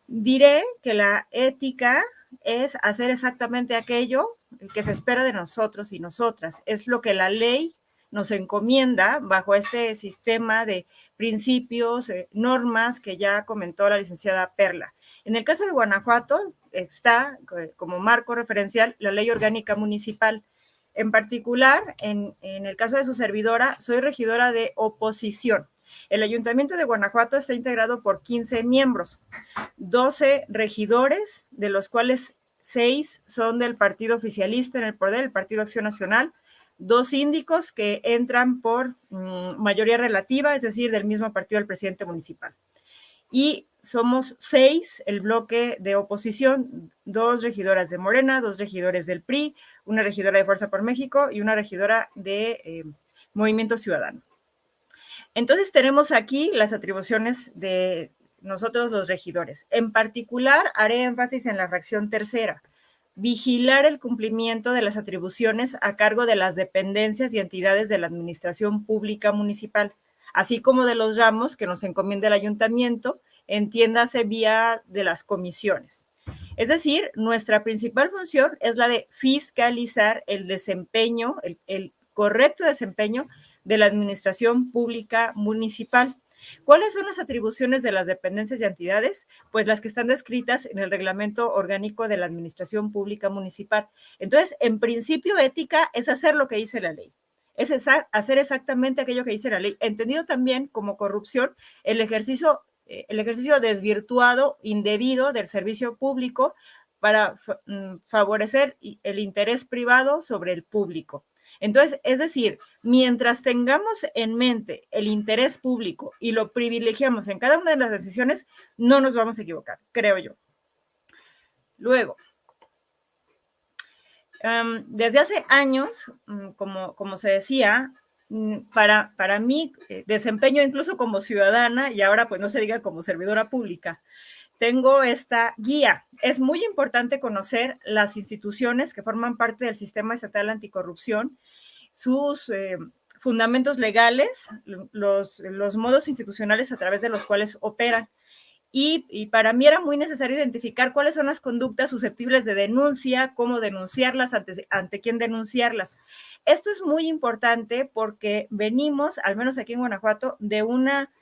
diré que la ética es hacer exactamente aquello que se espera de nosotros y nosotras. Es lo que la ley nos encomienda bajo este sistema de principios, normas que ya comentó la licenciada Perla. En el caso de Guanajuato está como marco referencial la Ley Orgánica Municipal. En particular, en el caso de su servidora, soy regidora de oposición. El Ayuntamiento de Guanajuato está integrado por 15 miembros, 12 regidores, de los cuales 6 son del partido oficialista en el poder, el Partido Acción Nacional, 2 síndicos que entran por mayoría relativa, es decir, del mismo partido del presidente municipal. Y somos 6 el bloque de oposición, 2 regidoras de Morena, 2 regidores del PRI, una regidora de Fuerza por México y una regidora de Movimiento Ciudadano. Entonces tenemos aquí las atribuciones de nosotros los regidores. En particular, haré énfasis en la fracción tercera, vigilar el cumplimiento de las atribuciones a cargo de las dependencias y entidades de la administración pública municipal, así como de los ramos que nos encomienda el ayuntamiento, entiéndase vía de las comisiones. Es decir, nuestra principal función es la de fiscalizar el desempeño, el correcto desempeño de la administración pública municipal. ¿Cuáles son las atribuciones de las dependencias y entidades? Pues las que están descritas en el reglamento orgánico de la administración pública municipal. Entonces, en principio, ética es hacer lo que dice la ley. Es hacer exactamente aquello que dice la ley, entendido también como corrupción el ejercicio desvirtuado, indebido del servicio público para favorecer el interés privado sobre el público. Entonces, es decir, mientras tengamos en mente el interés público y lo privilegiamos en cada una de las decisiones, no nos vamos a equivocar, creo yo. Luego, desde hace años, como se decía, para mí, desempeño incluso como ciudadana y ahora pues no se diga como servidora pública, tengo esta guía. Es muy importante conocer las instituciones que forman parte del sistema estatal anticorrupción, sus fundamentos legales, los modos institucionales a través de los cuales operan. Y para mí era muy necesario identificar cuáles son las conductas susceptibles de denuncia, cómo denunciarlas, ante quién denunciarlas. Esto es muy importante porque venimos, al menos aquí en Guanajuato, de una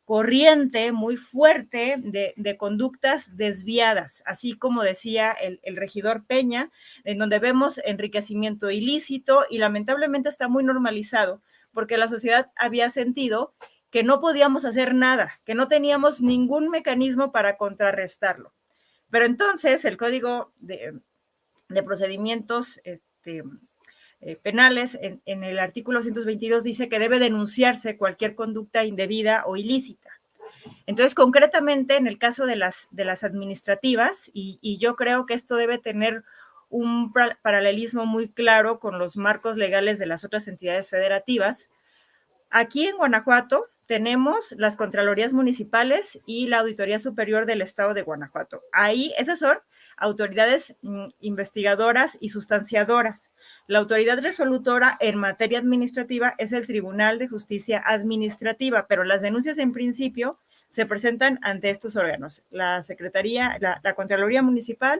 corriente muy fuerte de conductas desviadas, así como decía el regidor Peña, en donde vemos enriquecimiento ilícito y lamentablemente está muy normalizado, porque la sociedad había sentido que no podíamos hacer nada, que no teníamos ningún mecanismo para contrarrestarlo. Pero entonces el Código de Procedimientos penales, en el artículo 122, dice que debe denunciarse cualquier conducta indebida o ilícita. Entonces, concretamente, en el caso de las administrativas, y yo creo que esto debe tener un paralelismo muy claro con los marcos legales de las otras entidades federativas, aquí en Guanajuato tenemos las Contralorías Municipales y la Auditoría Superior del Estado de Guanajuato. Ahí, esas son autoridades investigadoras y sustanciadoras. La autoridad resolutora en materia administrativa es el Tribunal de Justicia Administrativa, pero las denuncias en principio se presentan ante estos órganos, la Secretaría, la Contraloría Municipal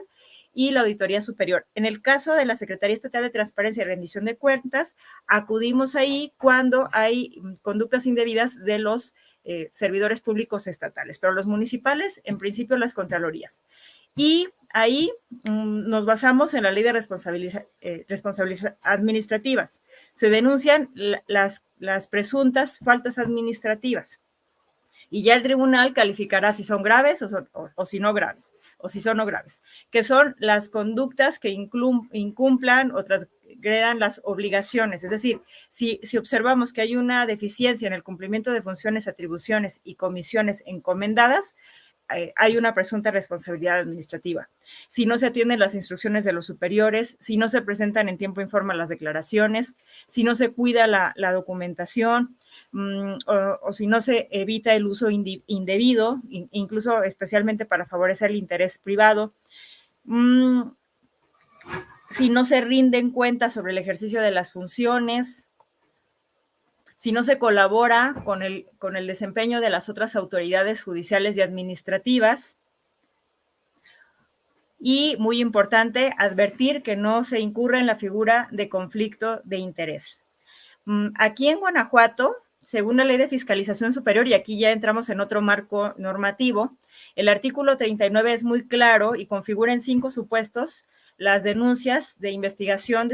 y la Auditoría Superior. En el caso de la Secretaría Estatal de Transparencia y Rendición de Cuentas, acudimos ahí cuando hay conductas indebidas de los servidores públicos estatales, pero los municipales, en principio, las Contralorías. Y ahí nos basamos en la ley de responsabilidades administrativas. Se denuncian las presuntas faltas administrativas y ya el tribunal calificará si son graves o si no graves, o si son no graves, que son las conductas que incumplan o transgredan las obligaciones. Es decir, si observamos que hay una deficiencia en el cumplimiento de funciones, atribuciones y comisiones encomendadas, hay una presunta responsabilidad administrativa. Si no se atienden las instrucciones de los superiores, si no se presentan en tiempo y forma las declaraciones, si no se cuida la documentación, o si no se evita el uso indebido, incluso especialmente para favorecer el interés privado, si no se rinden cuentas sobre el ejercicio de las funciones, si no se colabora con el desempeño de las otras autoridades judiciales y administrativas, Y muy importante, advertir que no se incurra en la figura de conflicto de interés. Aquí en Guanajuato, según la Ley de Fiscalización Superior, y aquí ya entramos en otro marco normativo, el artículo 39 es muy claro y configura en 5 supuestos las denuncias de investigación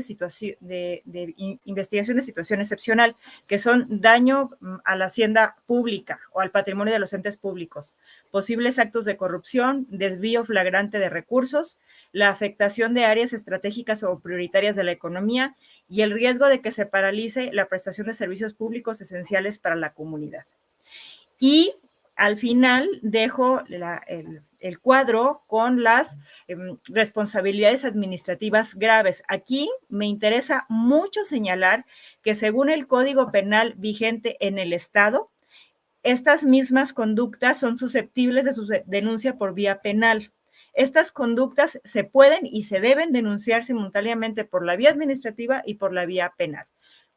investigación de situación excepcional, que son daño a la hacienda pública o al patrimonio de los entes públicos, posibles actos de corrupción, desvío flagrante de recursos, la afectación de áreas estratégicas o prioritarias de la economía y el riesgo de que se paralice la prestación de servicios públicos esenciales para la comunidad. Y al final dejo el cuadro con las responsabilidades administrativas graves. Aquí me interesa mucho señalar que según el Código Penal vigente en el Estado, estas mismas conductas son susceptibles de su denuncia por vía penal. Estas conductas se pueden y se deben denunciar simultáneamente por la vía administrativa y por la vía penal.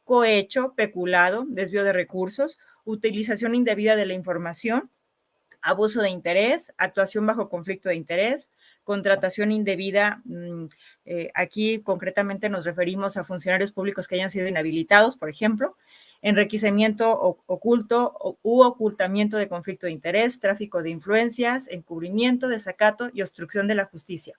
Cohecho, peculado, desvío de recursos, utilización indebida de la información, abuso de interés, actuación bajo conflicto de interés, contratación indebida. Aquí concretamente nos referimos a funcionarios públicos que hayan sido inhabilitados, por ejemplo, enriquecimiento oculto u ocultamiento de conflicto de interés, tráfico de influencias, encubrimiento, desacato y obstrucción de la justicia.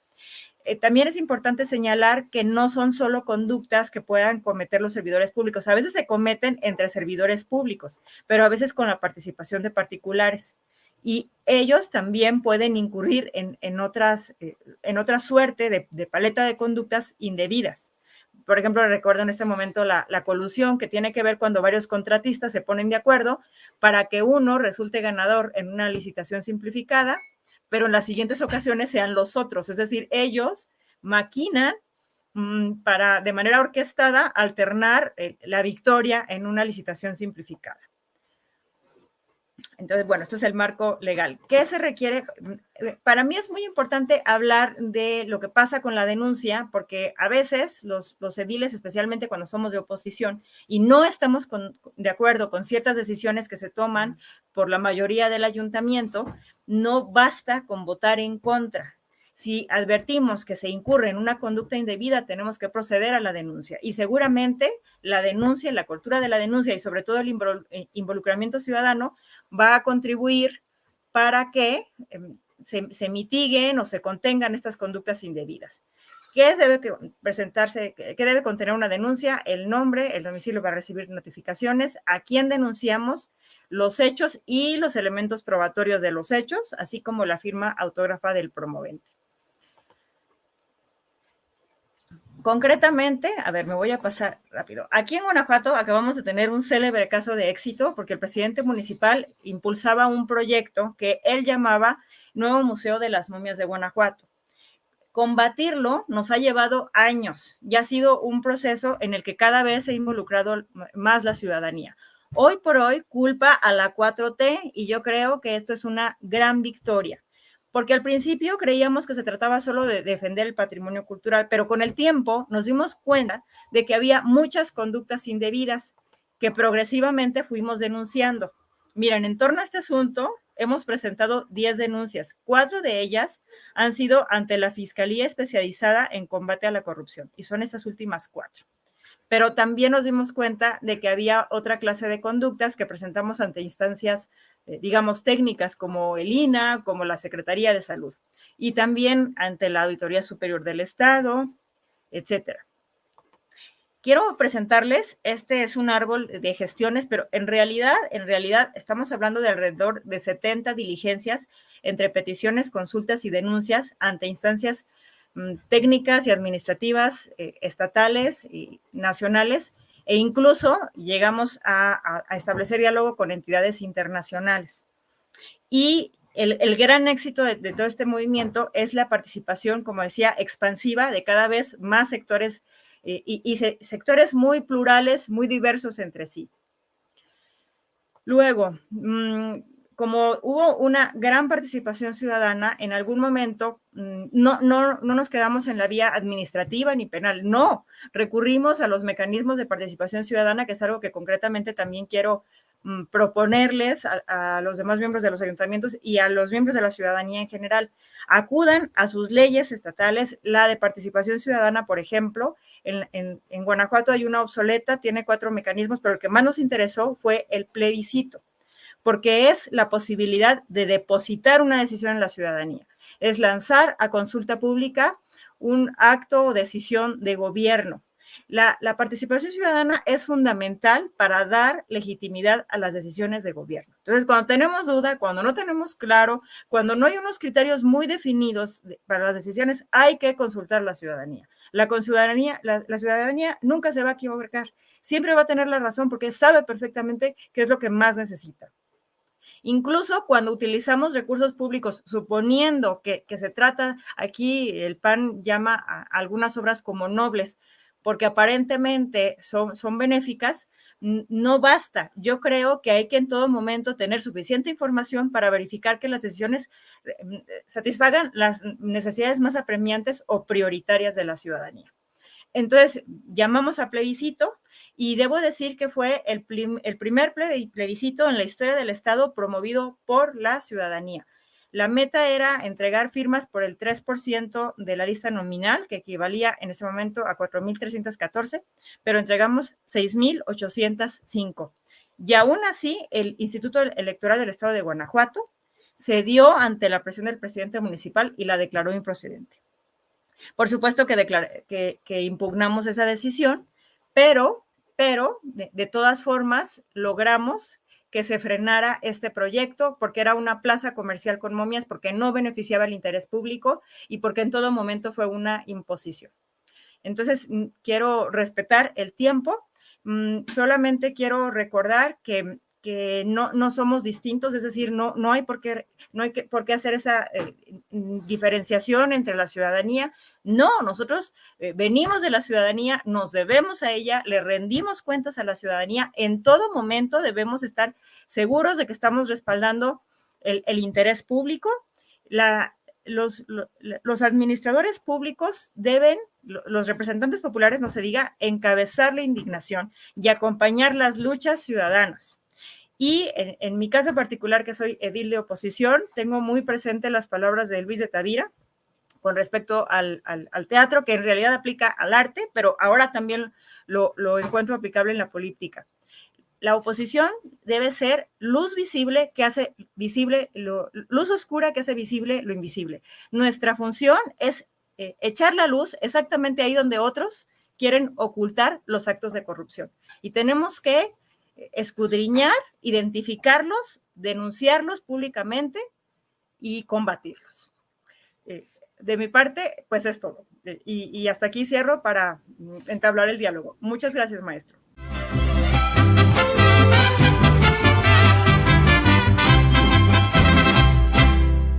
También es importante señalar que no son solo conductas que puedan cometer los servidores públicos. A veces se cometen entre servidores públicos, pero a veces con la participación de particulares. Y ellos también pueden incurrir en otra suerte de paleta de conductas indebidas. Por ejemplo, recuerdo en este momento la colusión, que tiene que ver cuando varios contratistas se ponen de acuerdo para que uno resulte ganador en una licitación simplificada, pero en las siguientes ocasiones sean los otros. Es decir, ellos maquinan para, de manera orquestada, alternar la victoria en una licitación simplificada. Entonces, bueno, esto es el marco legal. ¿Qué se requiere? Para mí es muy importante hablar de lo que pasa con la denuncia, porque a veces los ediles, especialmente cuando somos de oposición y no estamos de acuerdo con ciertas decisiones que se toman por la mayoría del ayuntamiento, no basta con votar en contra. Si advertimos que se incurre en una conducta indebida, tenemos que proceder a la denuncia. Y seguramente la denuncia, la cultura de la denuncia y sobre todo el involucramiento ciudadano va a contribuir para que se mitiguen o se contengan estas conductas indebidas. ¿Qué debe presentarse? ¿Qué debe contener una denuncia? El nombre, el domicilio para recibir notificaciones, a quién denunciamos, los hechos y los elementos probatorios de los hechos, así como la firma autógrafa del promovente. Concretamente, a ver, me voy a pasar rápido. Aquí en Guanajuato acabamos de tener un célebre caso de éxito porque el presidente municipal impulsaba un proyecto que él llamaba Nuevo Museo de las Momias de Guanajuato. Combatirlo nos ha llevado años y ha sido un proceso en el que cada vez se ha involucrado más la ciudadanía. Hoy por hoy culpa a la 4T y yo creo que esto es una gran victoria. Porque al principio creíamos que se trataba solo de defender el patrimonio cultural, pero con el tiempo nos dimos cuenta de que había muchas conductas indebidas que progresivamente fuimos denunciando. Miren, en torno a este asunto hemos presentado 10 denuncias. 4 de ellas han sido ante la Fiscalía Especializada en Combate a la Corrupción y son estas últimas 4. Pero también nos dimos cuenta de que había otra clase de conductas que presentamos ante instancias, digamos, técnicas como el INAH, como la Secretaría de Salud, y también ante la Auditoría Superior del Estado, etcétera. Quiero presentarles, este es un árbol de gestiones, pero en realidad estamos hablando de alrededor de 70 diligencias entre peticiones, consultas y denuncias ante instancias técnicas y administrativas estatales y nacionales, e incluso llegamos a establecer diálogo con entidades internacionales. Y el gran éxito de todo este movimiento es la participación, como decía, expansiva de cada vez más sectores y sectores muy plurales, muy diversos entre sí. Luego, como hubo una gran participación ciudadana, en algún momento no nos quedamos en la vía administrativa ni penal, no, recurrimos a los mecanismos de participación ciudadana, que es algo que concretamente también quiero proponerles a los demás miembros de los ayuntamientos y a los miembros de la ciudadanía en general. Acudan a sus leyes estatales, la de participación ciudadana, por ejemplo. En Guanajuato hay una obsoleta, tiene 4 mecanismos, pero el que más nos interesó fue el plebiscito, porque es la posibilidad de depositar una decisión en la ciudadanía. Es lanzar a consulta pública un acto o decisión de gobierno. La participación ciudadana es fundamental para dar legitimidad a las decisiones de gobierno. Entonces, cuando tenemos duda, cuando no tenemos claro, cuando no hay unos criterios muy definidos para las decisiones, hay que consultar a la ciudadanía. La ciudadanía nunca se va a equivocar, siempre va a tener la razón porque sabe perfectamente qué es lo que más necesita. Incluso cuando utilizamos recursos públicos, suponiendo que se trata, aquí el PAN llama a algunas obras como nobles, porque aparentemente son benéficas, no basta. Yo creo que hay que en todo momento tener suficiente información para verificar que las decisiones satisfagan las necesidades más apremiantes o prioritarias de la ciudadanía. Entonces, llamamos a plebiscito y debo decir que fue el primer plebiscito en la historia del Estado promovido por la ciudadanía. La meta era entregar firmas por el 3% de la lista nominal, que equivalía en ese momento a 4,314, pero entregamos 6,805. Y aún así, el Instituto Electoral del Estado de Guanajuato cedió ante la presión del presidente municipal y la declaró improcedente. Por supuesto que impugnamos esa decisión, pero de todas formas logramos que se frenara este proyecto porque era una plaza comercial con momias, porque no beneficiaba el interés público y porque en todo momento fue una imposición. Entonces, quiero respetar el tiempo. Solamente quiero recordar que no somos distintos, es decir, no hay por qué hacer esa diferenciación entre la ciudadanía. No, nosotros venimos de la ciudadanía, nos debemos a ella, le rendimos cuentas a la ciudadanía. En todo momento debemos estar seguros de que estamos respaldando el interés público. Los administradores públicos deben, los representantes populares, no se diga, encabezar la indignación y acompañar las luchas ciudadanas. Y en mi caso particular, que soy edil de oposición, tengo muy presente las palabras de Luis de Tavira con respecto al teatro, que en realidad aplica al arte, pero ahora también lo encuentro aplicable en la política. La oposición debe ser luz visible que hace visible, luz oscura que hace visible lo invisible. Nuestra función es echar la luz exactamente ahí donde otros quieren ocultar los actos de corrupción. Y tenemos que escudriñar, identificarlos, denunciarlos públicamente y combatirlos. De mi parte, pues es todo. Y hasta aquí cierro para entablar el diálogo. Muchas gracias, maestro.